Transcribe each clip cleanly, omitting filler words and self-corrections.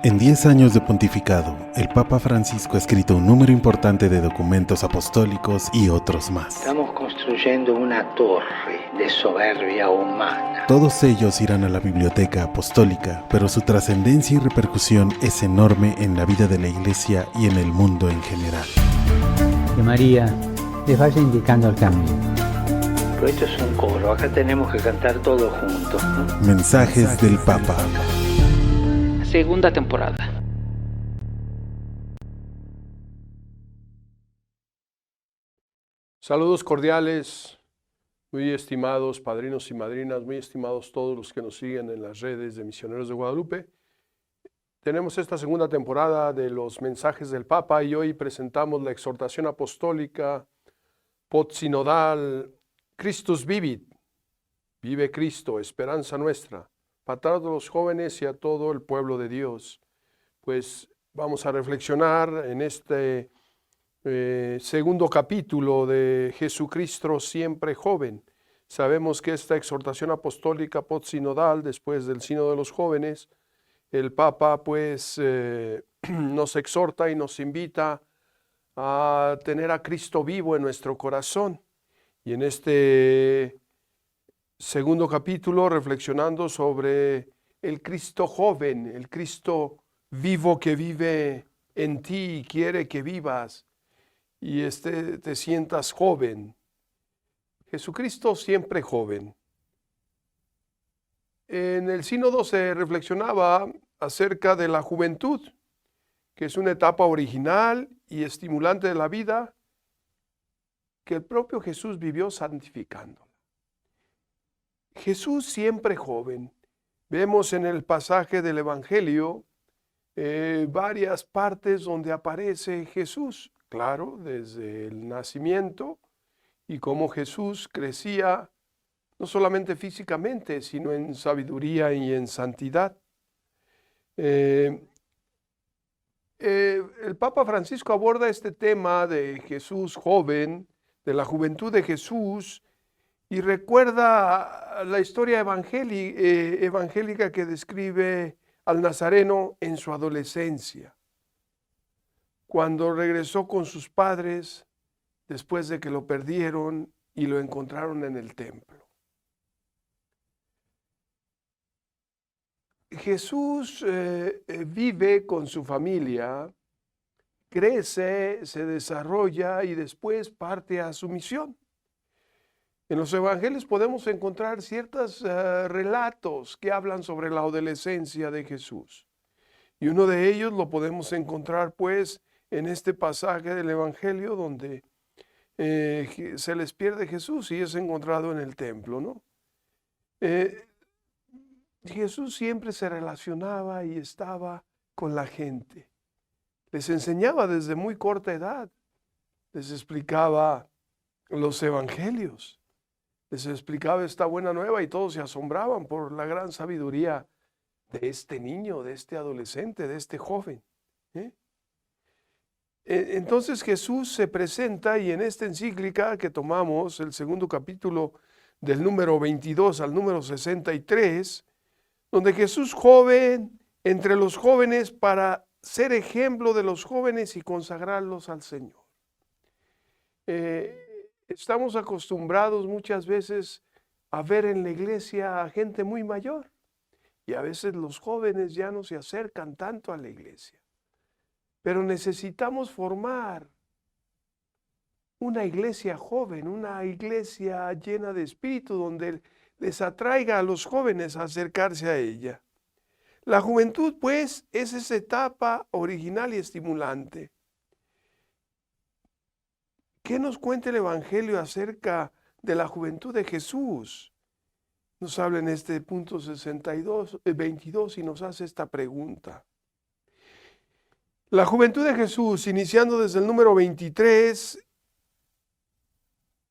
En 10 años de pontificado, el Papa Francisco ha escrito un número importante de documentos apostólicos y otros más. Estamos construyendo una torre de soberbia humana. Todos ellos irán a la biblioteca apostólica, pero su trascendencia y repercusión es enorme en la vida de la Iglesia y en el mundo en general. Que María les vaya indicando el camino. Pero esto es un coro, acá tenemos que cantar todos juntos, ¿no? Mensajes del Papa. Segunda temporada. Saludos cordiales, muy estimados padrinos y madrinas, muy estimados todos los que nos siguen en las redes de Misioneros de Guadalupe. Tenemos esta segunda temporada de los mensajes del Papa y hoy presentamos la exhortación apostólica postsinodal Christus Vivit, vive Cristo, esperanza nuestra, para todos los jóvenes y a todo el pueblo de Dios. Pues vamos a reflexionar en este segundo capítulo de Jesucristo siempre joven. Sabemos que esta exhortación apostólica postsinodal, después del sínodo de los jóvenes, el Papa pues nos exhorta y nos invita a tener a Cristo vivo en nuestro corazón. Y en este segundo capítulo, reflexionando sobre el Cristo joven, el Cristo vivo que vive en ti y quiere que vivas y te sientas joven. Jesucristo siempre joven. En el sínodo se reflexionaba acerca de la juventud, que es una etapa original y estimulante de la vida que el propio Jesús vivió santificando. Jesús siempre joven. Vemos en el pasaje del Evangelio varias partes donde aparece Jesús, claro, desde el nacimiento y cómo Jesús crecía no solamente físicamente, sino en sabiduría y en santidad. El Papa Francisco aborda este tema de Jesús joven, de la juventud de Jesús, y recuerda la historia evangélica que describe al Nazareno en su adolescencia, cuando regresó con sus padres después de que lo perdieron y lo encontraron en el templo. Jesús vive con su familia, crece, se desarrolla y después parte a su misión. En los evangelios podemos encontrar ciertos relatos que hablan sobre la adolescencia de Jesús. Y uno de ellos lo podemos encontrar pues en este pasaje del evangelio donde se les pierde Jesús y es encontrado en el templo, ¿no? Jesús siempre se relacionaba y estaba con la gente. Les enseñaba desde muy corta edad. Les explicaba los evangelios. Les explicaba esta buena nueva y todos se asombraban por la gran sabiduría de este niño, de este adolescente, de este joven. Entonces Jesús se presenta y en esta encíclica que tomamos, el segundo capítulo del número 22 al número 63, donde Jesús joven entre los jóvenes para ser ejemplo de los jóvenes y consagrarlos al Señor. Estamos acostumbrados muchas veces a ver en la iglesia a gente muy mayor y a veces los jóvenes ya no se acercan tanto a la iglesia. Pero necesitamos formar una iglesia joven, una iglesia llena de espíritu donde les atraiga a los jóvenes a acercarse a ella. La juventud, pues, es esa etapa original y estimulante. ¿Qué nos cuenta el Evangelio acerca de la juventud de Jesús? Nos habla en este punto 22 y nos hace esta pregunta. La juventud de Jesús, iniciando desde el número 23,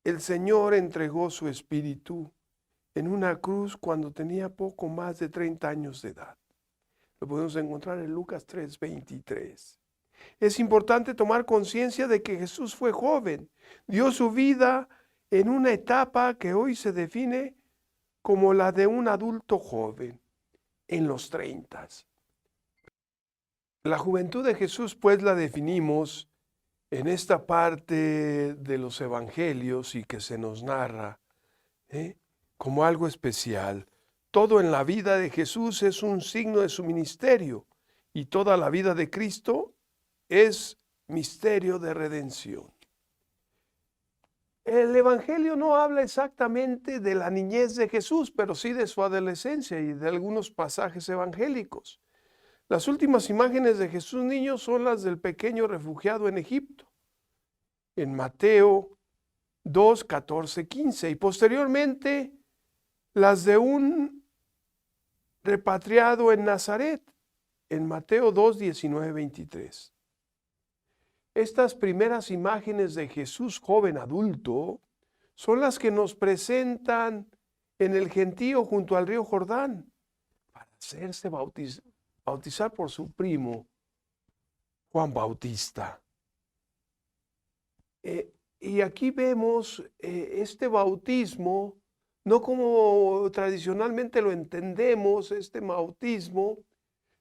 el Señor entregó su espíritu en una cruz cuando tenía poco más de 30 años de edad. Lo podemos encontrar en Lucas 3:23. Es importante tomar conciencia de que Jesús fue joven, dio su vida en una etapa que hoy se define como la de un adulto joven, en los 30. La juventud de Jesús, pues, la definimos en esta parte de los evangelios y que se nos narra como algo especial. Todo en la vida de Jesús es un signo de su ministerio y toda la vida de Cristo es misterio de redención. El Evangelio no habla exactamente de la niñez de Jesús, pero sí de su adolescencia y de algunos pasajes evangélicos. Las últimas imágenes de Jesús niño son las del pequeño refugiado en Egipto, en Mateo 2, 14, 15, y posteriormente las de un repatriado en Nazaret, en Mateo 2, 19, 23. Estas primeras imágenes de Jesús joven adulto son las que nos presentan en el gentío junto al río Jordán para hacerse bautizar por su primo Juan Bautista. Y aquí vemos este bautismo, no como tradicionalmente lo entendemos, este bautismo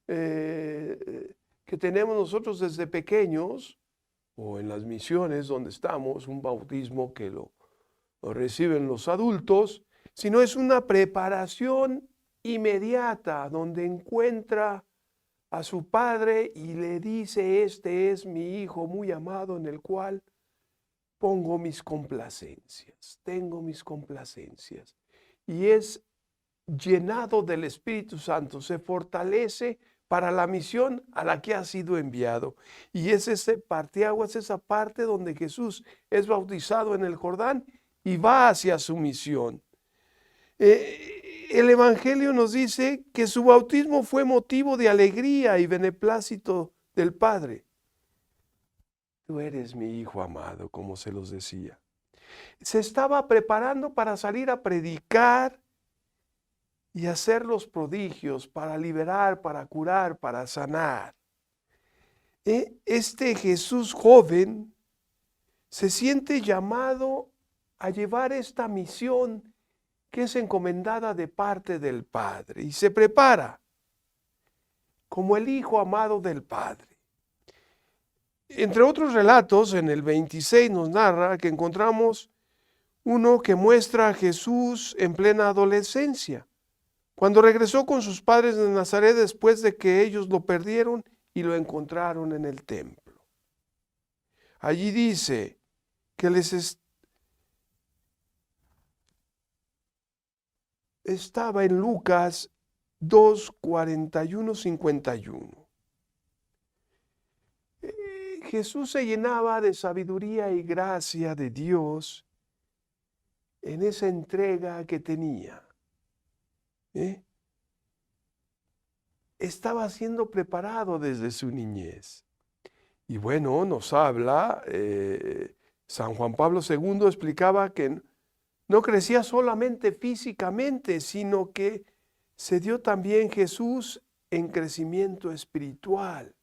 que tenemos nosotros desde pequeños, o en las misiones donde estamos, un bautismo que lo reciben los adultos, sino es una preparación inmediata donde encuentra a su padre y le dice: este es mi hijo muy amado en el cual pongo mis complacencias, tengo mis complacencias. Y es llenado del Espíritu Santo, se fortalece para la misión a la que ha sido enviado. Y es ese parteaguas, esa parte donde Jesús es bautizado en el Jordán y va hacia su misión. El Evangelio nos dice que su bautismo fue motivo de alegría y beneplácito del Padre. Tú eres mi hijo amado, como se los decía. Se estaba preparando para salir a predicar y hacer los prodigios, para liberar, para curar, para sanar. Este Jesús joven se siente llamado a llevar esta misión que es encomendada de parte del Padre y se prepara como el hijo amado del Padre. Entre otros relatos, en el 26 nos narra que encontramos uno que muestra a Jesús en plena adolescencia, cuando regresó con sus padres de Nazaret después de que ellos lo perdieron y lo encontraron en el templo. Allí dice que estaba en Lucas 2, 41, 51. Jesús se llenaba de sabiduría y gracia de Dios en esa entrega que tenía. Estaba siendo preparado desde su niñez. Y bueno, nos habla, San Juan Pablo II explicaba que no crecía solamente físicamente, sino que se dio también Jesús en crecimiento espiritual.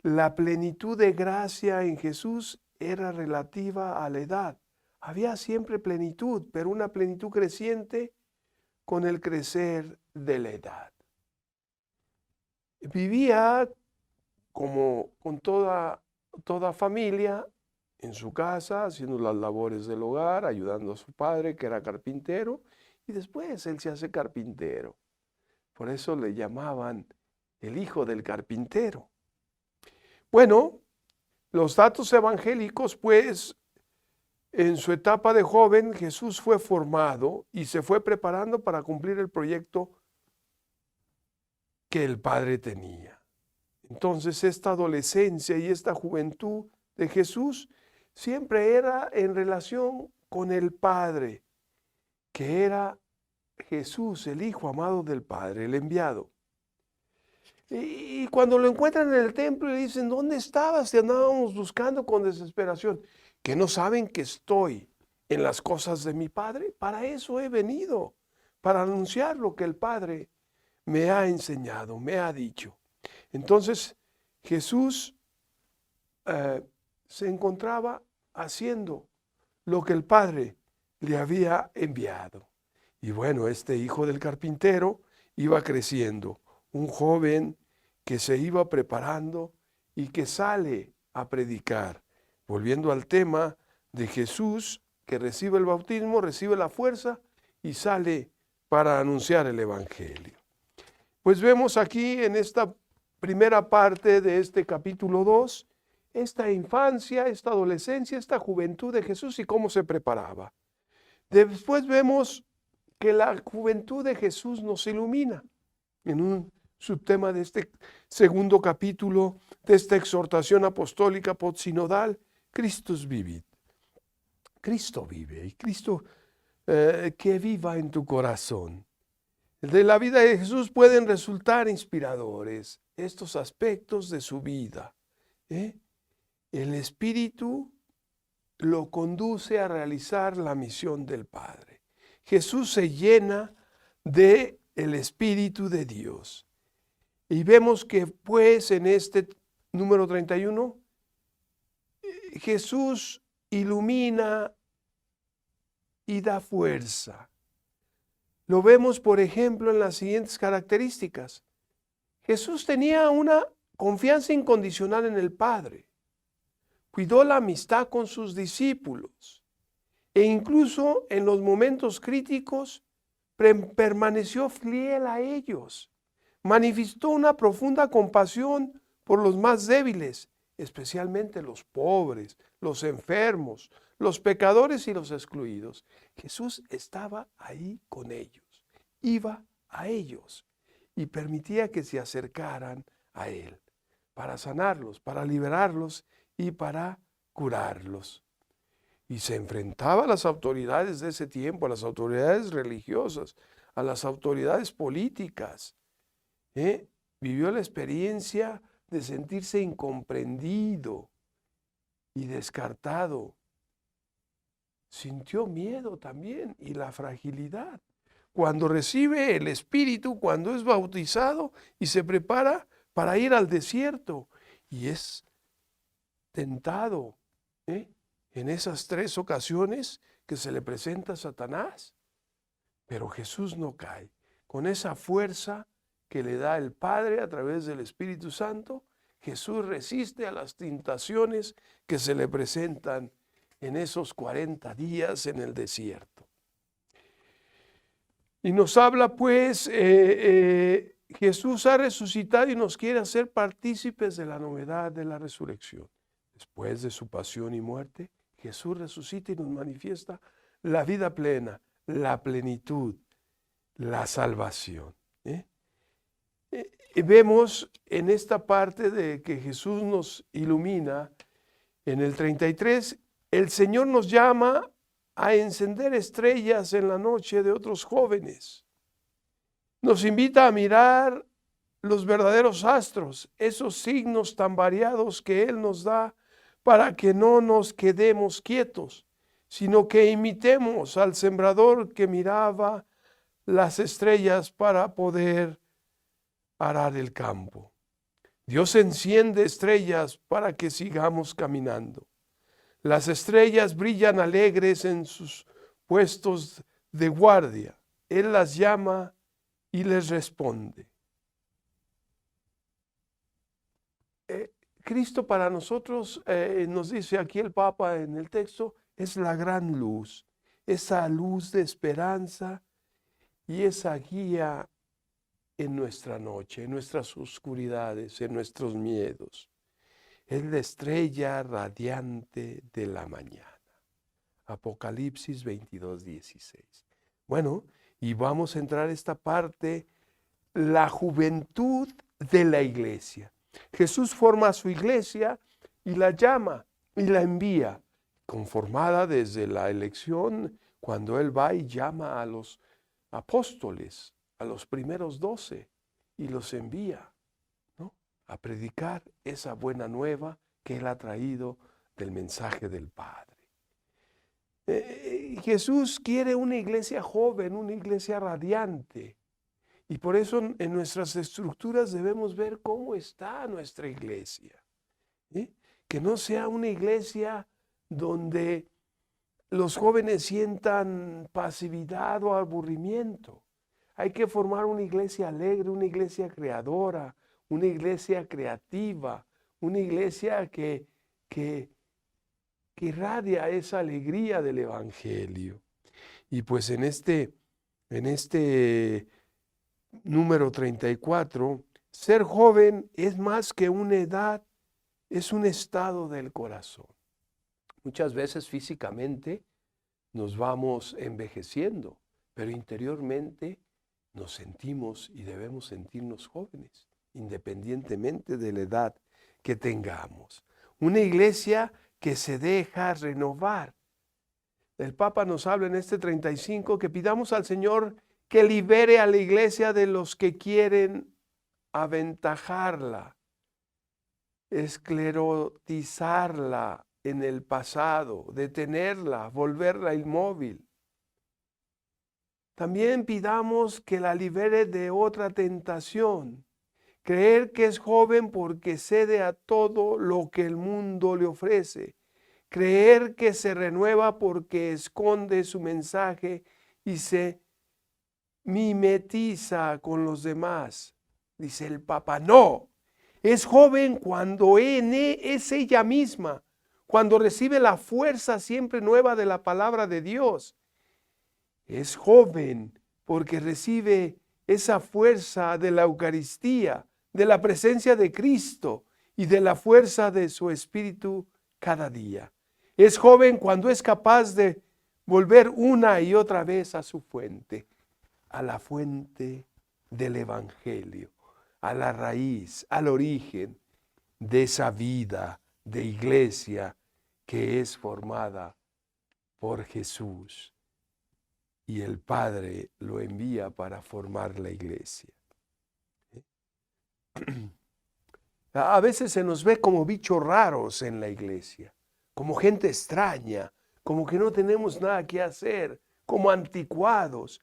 La plenitud de gracia en Jesús era relativa a la edad. Había siempre plenitud, pero una plenitud creciente con el crecer de la edad. Vivía como con toda familia en su casa, haciendo las labores del hogar, ayudando a su padre, que era carpintero, y después él se hace carpintero. Por eso le llamaban el hijo del carpintero. Bueno, los datos evangélicos, pues, en su etapa de joven, Jesús fue formado y se fue preparando para cumplir el proyecto que el Padre tenía. Entonces, esta adolescencia y esta juventud de Jesús siempre era en relación con el Padre, que era Jesús, el Hijo amado del Padre, el enviado. Y cuando lo encuentran en el templo le dicen: ¿dónde estabas? Te andábamos buscando con desesperación. ¿Que no saben que estoy en las cosas de mi Padre? Para eso he venido, para anunciar lo que el Padre me ha enseñado, me ha dicho. Entonces Jesús se encontraba haciendo lo que el Padre le había enviado. Y bueno, este hijo del carpintero iba creciendo, un joven que se iba preparando y que sale a predicar. Volviendo al tema de Jesús, que recibe el bautismo, recibe la fuerza y sale para anunciar el Evangelio. Pues vemos aquí en esta primera parte de este capítulo 2, esta infancia, esta adolescencia, esta juventud de Jesús y cómo se preparaba. Después vemos que la juventud de Jesús nos ilumina en un subtema de este segundo capítulo de esta exhortación apostólica postsinodal, Christus vivit. Cristo vive y Cristo que viva en tu corazón. De la vida de Jesús pueden resultar inspiradores estos aspectos de su vida. El Espíritu lo conduce a realizar la misión del Padre. Jesús se llena del Espíritu de Dios. Y vemos que pues en este número 31, Jesús ilumina y da fuerza. Lo vemos, por ejemplo, en las siguientes características. Jesús tenía una confianza incondicional en el Padre. Cuidó la amistad con sus discípulos. E incluso en los momentos críticos permaneció fiel a ellos. Manifestó una profunda compasión por los más débiles, especialmente los pobres, los enfermos, los pecadores y los excluidos. Jesús estaba ahí con ellos, iba a ellos y permitía que se acercaran a Él para sanarlos, para liberarlos y para curarlos. Y se enfrentaba a las autoridades de ese tiempo, a las autoridades religiosas, a las autoridades políticas. Vivió la experiencia de sentirse incomprendido y descartado. Sintió miedo también y la fragilidad. Cuando recibe el Espíritu, cuando es bautizado y se prepara para ir al desierto y es tentado en esas 3 ocasiones que se le presenta a Satanás. Pero Jesús no cae. Con esa fuerza que le da el Padre a través del Espíritu Santo, Jesús resiste a las tentaciones que se le presentan en esos 40 días en el desierto. Y nos habla pues, Jesús ha resucitado y nos quiere hacer partícipes de la novedad de la resurrección. Después de su pasión y muerte, Jesús resucita y nos manifiesta la vida plena, la plenitud, la salvación. Vemos en esta parte de que Jesús nos ilumina, en el 33, el Señor nos llama a encender estrellas en la noche de otros jóvenes. Nos invita a mirar los verdaderos astros, esos signos tan variados que Él nos da para que no nos quedemos quietos, sino que imitemos al sembrador que miraba las estrellas para poder arar el campo. Dios enciende estrellas para que sigamos caminando. Las estrellas brillan alegres en sus puestos de guardia. Él las llama y les responde. Cristo para nosotros, nos dice aquí el Papa en el texto, es la gran luz, esa luz de esperanza y esa guía en nuestra noche, en nuestras oscuridades, en nuestros miedos. Es la estrella radiante de la mañana. Apocalipsis 22:16. Bueno, y vamos a entrar a esta parte, la juventud de la iglesia. Jesús forma a su iglesia y la llama y la envía, conformada desde la elección, cuando Él va y llama a los apóstoles, a los primeros 12, y los envía, ¿no?, a predicar esa buena nueva que Él ha traído del mensaje del Padre. Jesús quiere una iglesia joven, una iglesia radiante. Y por eso en nuestras estructuras debemos ver cómo está nuestra iglesia. Que no sea una iglesia donde los jóvenes sientan pasividad o aburrimiento. Hay que formar una iglesia alegre, una iglesia creadora, una iglesia creativa, una iglesia que irradia esa alegría del Evangelio. Y pues en este número 34, ser joven es más que una edad, es un estado del corazón. Muchas veces físicamente nos vamos envejeciendo, pero interiormente nos sentimos y debemos sentirnos jóvenes, independientemente de la edad que tengamos. Una iglesia que se deja renovar. El Papa nos habla en este 35 que pidamos al Señor que libere a la iglesia de los que quieren aventajarla, esclerotizarla en el pasado, detenerla, volverla inmóvil. También pidamos que la libere de otra tentación, creer que es joven porque cede a todo lo que el mundo le ofrece, creer que se renueva porque esconde su mensaje y se mimetiza con los demás. Dice el Papa, no, es joven cuando es ella misma, cuando recibe la fuerza siempre nueva de la palabra de Dios. Es joven porque recibe esa fuerza de la Eucaristía, de la presencia de Cristo y de la fuerza de su Espíritu cada día. Es joven cuando es capaz de volver una y otra vez a su fuente, a la fuente del Evangelio, a la raíz, al origen de esa vida de iglesia que es formada por Jesús. Y el Padre lo envía para formar la iglesia. A veces se nos ve como bichos raros en la iglesia, como gente extraña, como que no tenemos nada que hacer, como anticuados.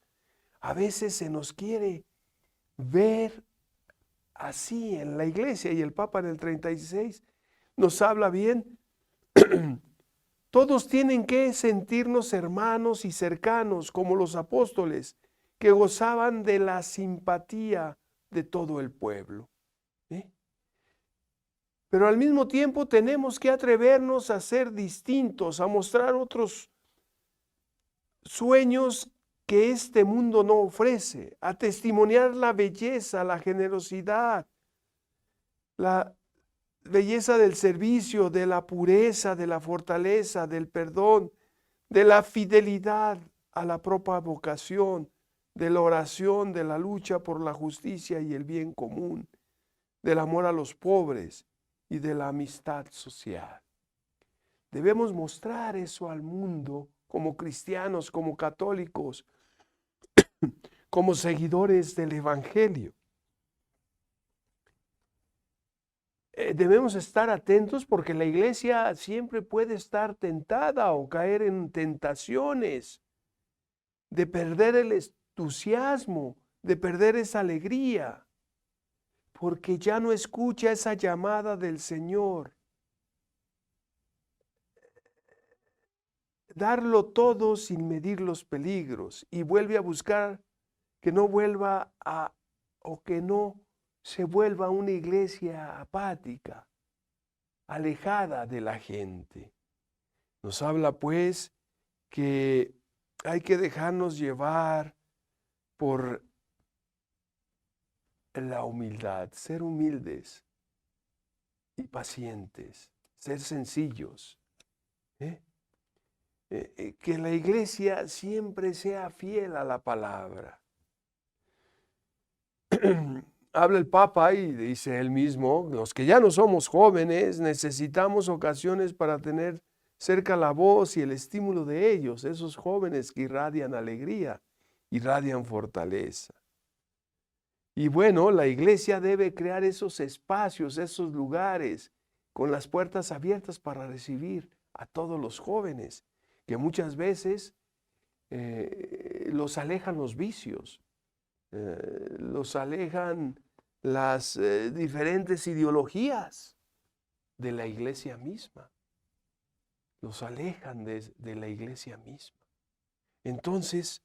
A veces se nos quiere ver así en la iglesia, y el Papa en el 36 nos habla bien. Todos tienen que sentirnos hermanos y cercanos como los apóstoles que gozaban de la simpatía de todo el pueblo. Pero al mismo tiempo tenemos que atrevernos a ser distintos, a mostrar otros sueños que este mundo no ofrece, a testimoniar la belleza, la generosidad, la belleza del servicio, de la pureza, de la fortaleza, del perdón, de la fidelidad a la propia vocación, de la oración, de la lucha por la justicia y el bien común, del amor a los pobres y de la amistad social. Debemos mostrar eso al mundo como cristianos, como católicos, como seguidores del Evangelio. Debemos estar atentos porque la iglesia siempre puede estar tentada o caer en tentaciones de perder el entusiasmo, de perder esa alegría, porque ya no escucha esa llamada del Señor. Darlo todo sin medir los peligros, y vuelve a buscar que no vuelva o que no se vuelva una iglesia apática, alejada de la gente. Nos habla pues que hay que dejarnos llevar por la humildad, ser humildes y pacientes, ser sencillos. Que la iglesia siempre sea fiel a la palabra. Habla el Papa y dice él mismo, los que ya no somos jóvenes necesitamos ocasiones para tener cerca la voz y el estímulo de ellos, esos jóvenes que irradian alegría, irradian fortaleza. Y bueno, la iglesia debe crear esos espacios, esos lugares, con las puertas abiertas para recibir a todos los jóvenes, que muchas veces los alejan los vicios, los alejan las diferentes ideologías de la iglesia misma, los alejan de la iglesia misma. Entonces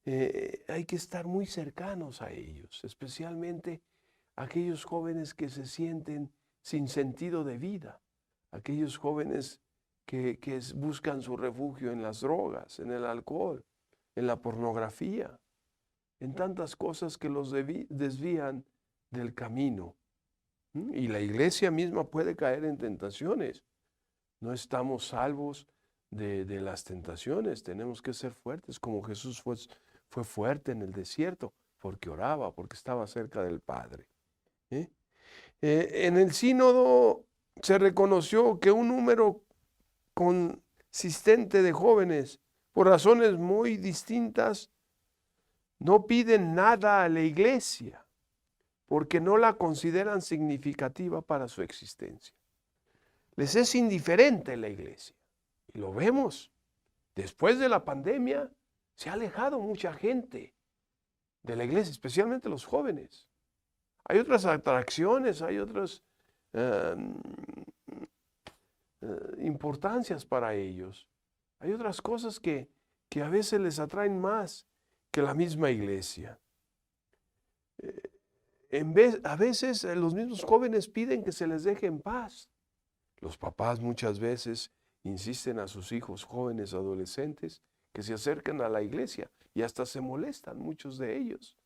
hay que estar muy cercanos a ellos, especialmente aquellos jóvenes que se sienten sin sentido de vida, aquellos jóvenes que buscan su refugio en las drogas, en el alcohol, en la pornografía, en tantas cosas que los desvían del camino. Y la iglesia misma puede caer en tentaciones. No estamos salvos de las tentaciones, tenemos que ser fuertes, como Jesús fue fuerte en el desierto, porque oraba, porque estaba cerca del Padre. En el sínodo se reconoció que un número consistente de jóvenes, por razones muy distintas, no piden nada a la iglesia, porque no la consideran significativa para su existencia. Les es indiferente la iglesia. Y lo vemos. Después de la pandemia, se ha alejado mucha gente de la iglesia, especialmente los jóvenes. Hay otras atracciones, hay otras importancias para ellos. Hay otras cosas que a veces les atraen más que la misma iglesia. A veces los mismos jóvenes piden que se les deje en paz. Los papás muchas veces insisten a sus hijos jóvenes, adolescentes, que se acerquen a la iglesia y hasta se molestan muchos de ellos,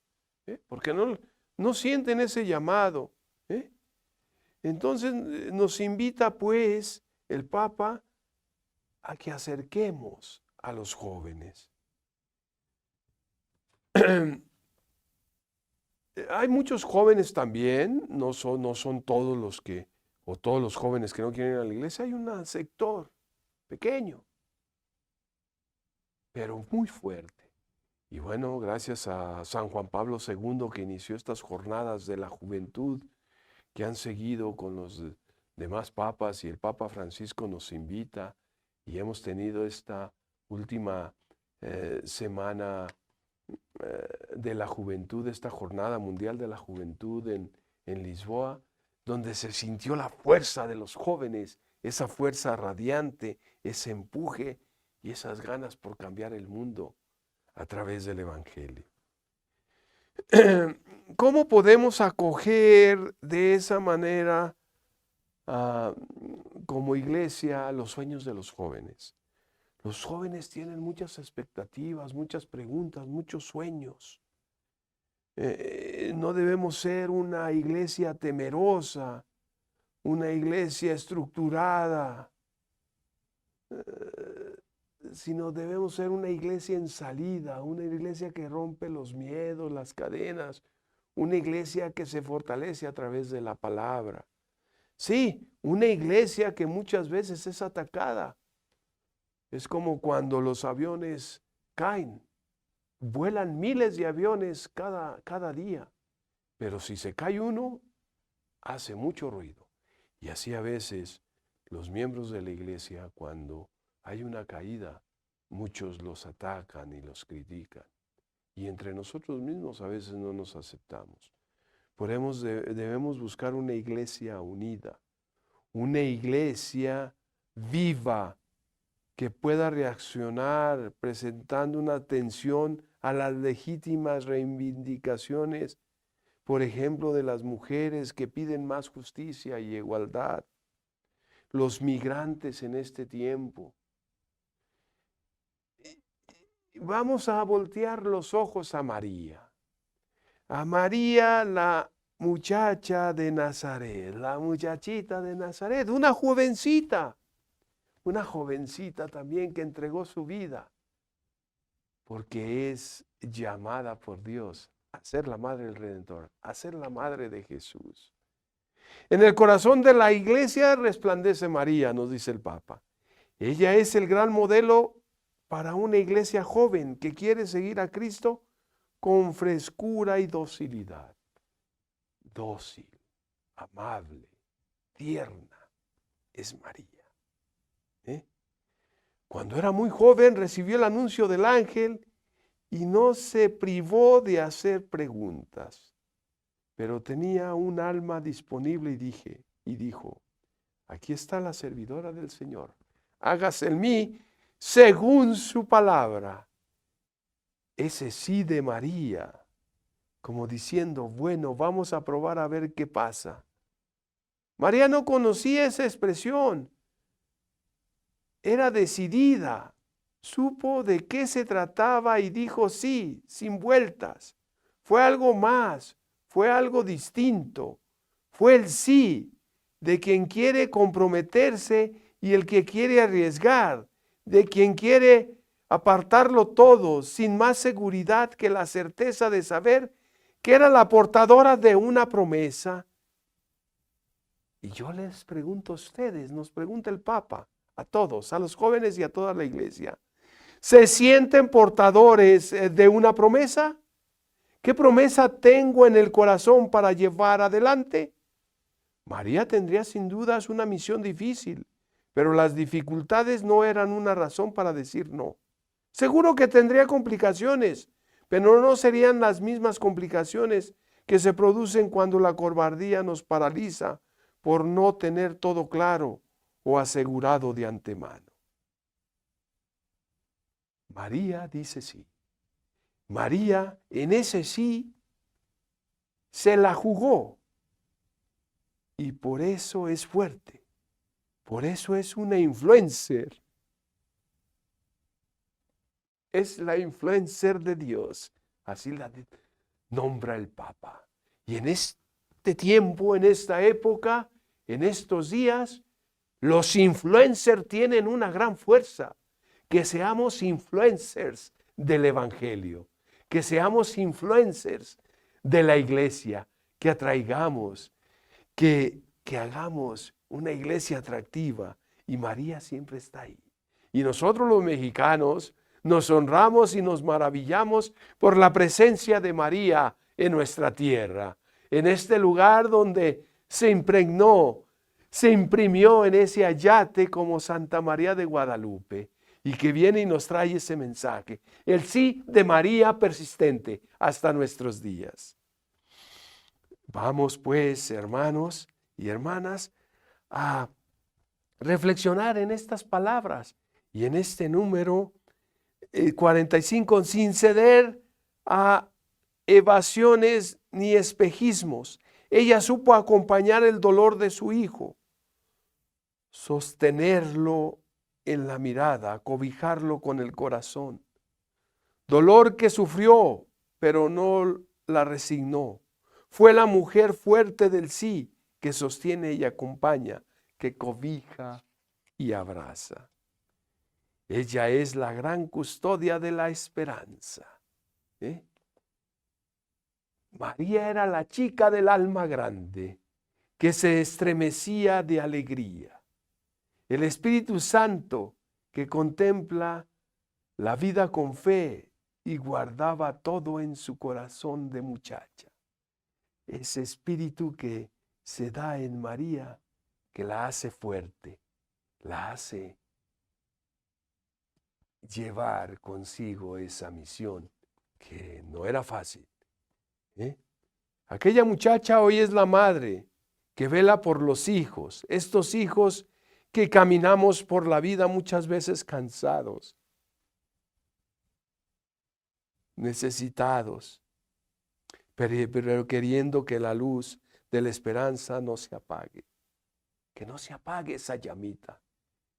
porque no sienten ese llamado. Entonces nos invita pues el Papa a que acerquemos a los jóvenes. Hay muchos jóvenes también, no son todos los que, o todos los jóvenes que no quieren ir a la iglesia, hay un sector pequeño, pero muy fuerte. Y bueno, gracias a San Juan Pablo II que inició estas jornadas de la juventud que han seguido con los demás papas, y el Papa Francisco nos invita, y hemos tenido esta última semana de la juventud, esta jornada mundial de la juventud en Lisboa, donde se sintió la fuerza de los jóvenes, esa fuerza radiante, ese empuje y esas ganas por cambiar el mundo a través del Evangelio. ¿Cómo podemos acoger de esa manera como iglesia los sueños de los jóvenes? Los jóvenes tienen muchas expectativas, muchas preguntas, muchos sueños. No debemos ser una iglesia temerosa, una iglesia estructurada, sino debemos ser una iglesia en salida, una iglesia que rompe los miedos, las cadenas, una iglesia que se fortalece a través de la palabra. Sí, una iglesia que muchas veces es atacada. Es como cuando los aviones caen. Vuelan miles de aviones cada día, pero si se cae uno, hace mucho ruido. Y así a veces los miembros de la iglesia, cuando hay una caída, muchos los atacan y los critican. Y entre nosotros mismos a veces no nos aceptamos. Debemos buscar una iglesia unida, una iglesia viva, que pueda reaccionar presentando una atención a las legítimas reivindicaciones, por ejemplo, de las mujeres que piden más justicia y igualdad, los migrantes en este tiempo. Vamos a voltear los ojos a María la muchacha de Nazaret, la muchachita de Nazaret, una jovencita también que entregó su vida, porque es llamada por Dios a ser la madre del Redentor, a ser la madre de Jesús. En el corazón de la iglesia resplandece María, nos dice el Papa. Ella es el gran modelo para una iglesia joven que quiere seguir a Cristo con frescura y docilidad. Dócil, amable, tierna, es María. Cuando era muy joven recibió el anuncio del ángel y no se privó de hacer preguntas, pero tenía un alma disponible y dijo, aquí está la servidora del Señor, hágase en mí según su palabra. Ese sí de María como diciendo, bueno, vamos a probar a ver qué pasa. María no conocía esa expresión. Era decidida, supo de qué se trataba y dijo sí, sin vueltas. Fue algo más, fue algo distinto. Fue el sí de quien quiere comprometerse y el que quiere arriesgar, de quien quiere apartarlo todo sin más seguridad que la certeza de saber que era la portadora de una promesa. Y yo les pregunto a ustedes, nos pregunta el Papa, a todos, a los jóvenes y a toda la iglesia, ¿se sienten portadores de una promesa? ¿Qué promesa tengo en el corazón para llevar adelante? María tendría sin dudas una misión difícil, pero las dificultades no eran una razón para decir no. Seguro que tendría complicaciones, pero no serían las mismas complicaciones que se producen cuando la cobardía nos paraliza por no tener todo claro o asegurado de antemano. María dice sí. María en ese sí se la jugó y por eso es fuerte, por eso es una influencer. Es la influencer de Dios, así la nombra el Papa. Y en este tiempo, en esta época, en estos días, los influencers tienen una gran fuerza. Que seamos influencers del Evangelio, que seamos influencers de la iglesia, que atraigamos, que hagamos una iglesia atractiva. Y María siempre está ahí. Y nosotros los mexicanos nos honramos y nos maravillamos por la presencia de María en nuestra tierra, en este lugar donde se impregnó, se imprimió en ese ayate como Santa María de Guadalupe, y que viene y nos trae ese mensaje, el sí de María persistente hasta nuestros días. Vamos pues, hermanos y hermanas, a reflexionar en estas palabras y en este número 45, sin ceder a evasiones ni espejismos. Ella supo acompañar el dolor de su hijo, sostenerlo en la mirada, cobijarlo con el corazón. Dolor que sufrió, pero no la resignó. Fue la mujer fuerte del sí que sostiene y acompaña, que cobija y abraza. Ella es la gran custodia de la esperanza. María era la chica del alma grande, que se estremecía de alegría. El Espíritu Santo que contempla la vida con fe y guardaba todo en su corazón de muchacha. Ese Espíritu que se da en María, que la hace fuerte, la hace llevar consigo esa misión que no era fácil. Aquella muchacha hoy es la madre que vela por los hijos, estos hijos que caminamos por la vida muchas veces cansados, necesitados, pero queriendo que la luz de la esperanza no se apague, que no se apague esa llamita,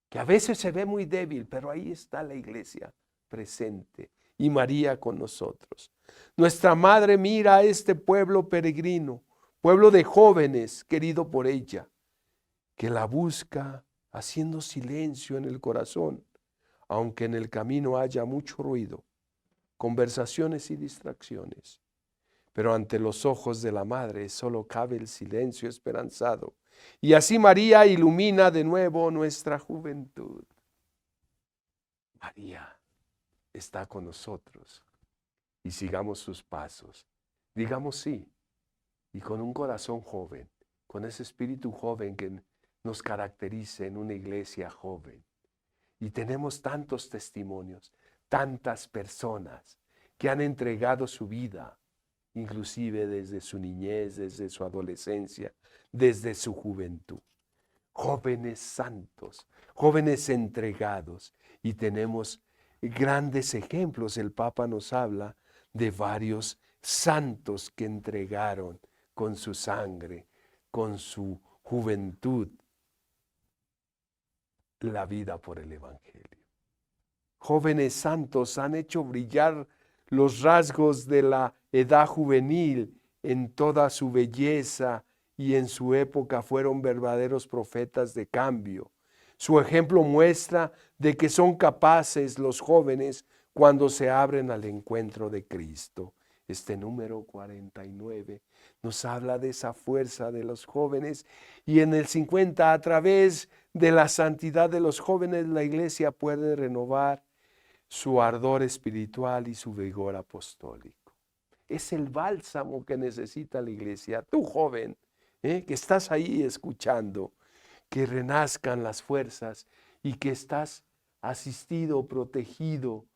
que a veces se ve muy débil, pero ahí está la iglesia presente y María con nosotros. Nuestra madre mira a este pueblo peregrino, pueblo de jóvenes querido por ella, que la busca haciendo silencio en el corazón, aunque en el camino haya mucho ruido, conversaciones y distracciones. Pero ante los ojos de la madre solo cabe el silencio esperanzado. Y así María ilumina de nuevo nuestra juventud. María está con nosotros y sigamos sus pasos. Digamos sí, y con un corazón joven, con ese espíritu joven que nos caracteriza en una iglesia joven. Y tenemos tantos testimonios, tantas personas que han entregado su vida, inclusive desde su niñez, desde su adolescencia, desde su juventud. Jóvenes santos, jóvenes entregados, y tenemos grandes ejemplos. El Papa nos habla de varios santos que entregaron con su sangre, con su juventud, la vida por el Evangelio. Jóvenes santos han hecho brillar los rasgos de la edad juvenil en toda su belleza y en su época fueron verdaderos profetas de cambio. Su ejemplo muestra de que son capaces los jóvenes cuando se abren al encuentro de Cristo. Este número 49 nos habla de esa fuerza de los jóvenes y en el 50 a través de la santidad de los jóvenes la iglesia puede renovar su ardor espiritual y su vigor apostólico. Es el bálsamo que necesita la iglesia. Tú joven, que estás ahí escuchando, que renazcan las fuerzas y que estás asistido, protegido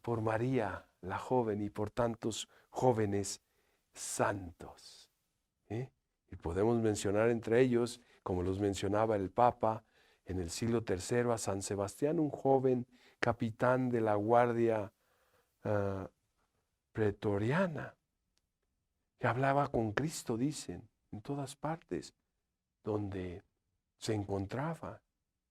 por María, la joven, y por tantos jóvenes santos. Y podemos mencionar entre ellos, como los mencionaba el Papa, en el siglo III a San Sebastián, un joven capitán de la guardia pretoriana, que hablaba con Cristo, dicen, en todas partes donde se encontraba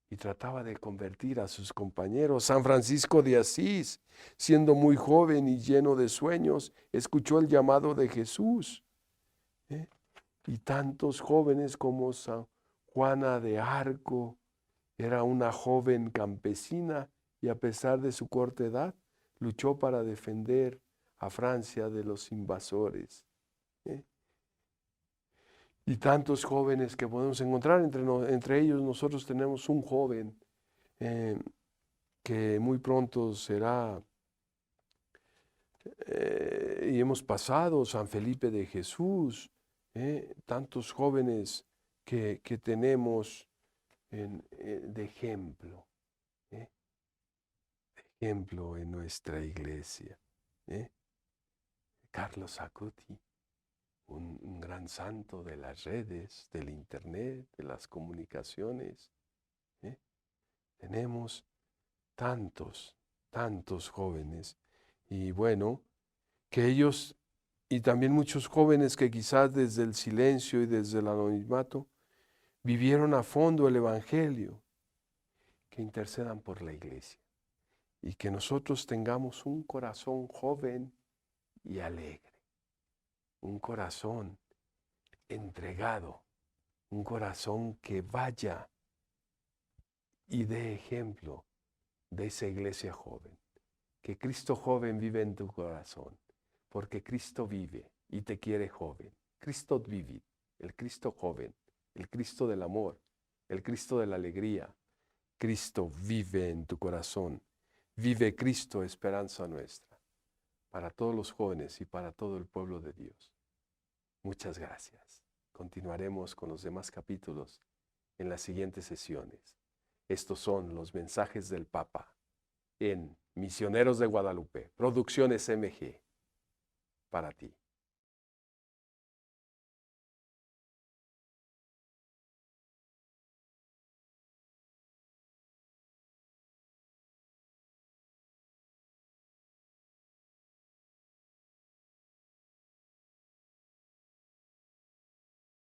y trataba de convertir a sus compañeros. San Francisco de Asís, siendo muy joven y lleno de sueños, escuchó el llamado de Jesús. Y tantos jóvenes como San Juana de Arco, era una joven campesina y a pesar de su corta edad, luchó para defender a Francia de los invasores. Y tantos jóvenes que podemos encontrar, entre ellos nosotros tenemos un joven que muy pronto será, y hemos pasado, San Felipe de Jesús, tantos jóvenes que tenemos de ejemplo, en nuestra iglesia. Carlos Acuti, un gran santo de las redes, del internet, de las comunicaciones. Tenemos tantos jóvenes. Y bueno, que ellos, y también muchos jóvenes que quizás desde el silencio y desde el anonimato, vivieron a fondo el Evangelio, que intercedan por la iglesia. Y que nosotros tengamos un corazón joven y alegre. Un corazón entregado, un corazón que vaya y dé ejemplo de esa iglesia joven. Que Cristo joven vive en tu corazón, porque Cristo vive y te quiere joven. Cristo vivit, el Cristo joven, el Cristo del amor, el Cristo de la alegría. Cristo vive en tu corazón. Vive Cristo, esperanza nuestra, para todos los jóvenes y para todo el pueblo de Dios. Muchas gracias. Continuaremos con los demás capítulos en las siguientes sesiones. Estos son los mensajes del Papa en Misioneros de Guadalupe, Producciones MG, para ti.